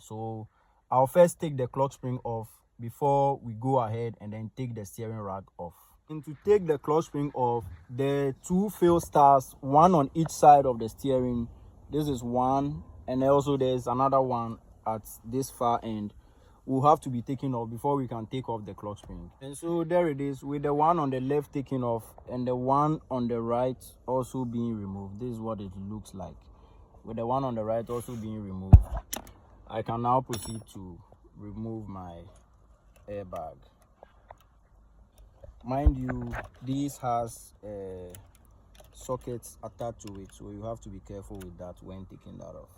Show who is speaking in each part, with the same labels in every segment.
Speaker 1: So I'll first take the clutch spring off before we go ahead and then take the steering rack off. And to take the clutch spring off, the two fill stars, one on each side of the steering. This is one, and also there's another one at this far end, will have to be taken off before we can take off the clutch spring. And so there it is, with the one on the left taken off and the one on the right also being removed. This is what it looks like. With the one on the right also being removed, I can now proceed to remove my airbag. Mind you, this has sockets attached to it, so you have to be careful with that when taking that off.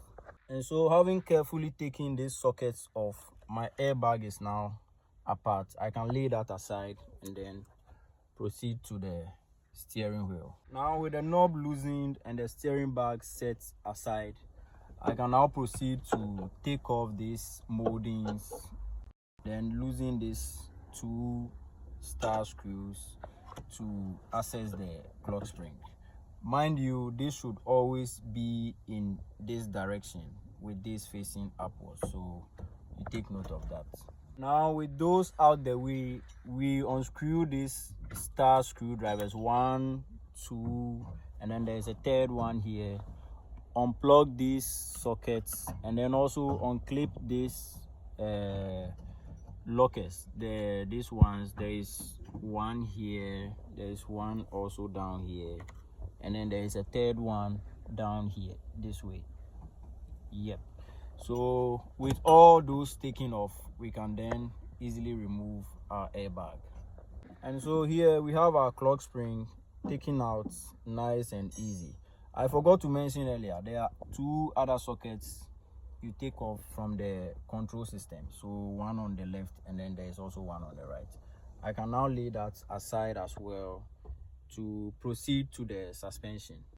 Speaker 1: And so, having carefully taken these sockets off, my airbag is now apart. I can lay that aside and then proceed to the steering wheel. Now, with the knob loosened and the steering bag set aside, I can now proceed to take off these moldings, then loosen these two star screws to access the clutch spring. Mind you, this should always be in this direction with this facing upwards, so you take note of that. Now, with those out the way, we unscrew these star screwdrivers, 1, 2, and then there's a third one here. Unplug these sockets and then also unclip these lockers. These ones, there is one here, there is one also down here, and then there is a third one down here this way. Yep. So with all those taken off, we can then easily remove our airbag. And so here we have our clutch spring taken out nice and easy. I forgot to mention earlier, there are two other sockets you take off from the control system. So one on the left and then there is also one on the right. I can now lay that aside as well to proceed to the suspension.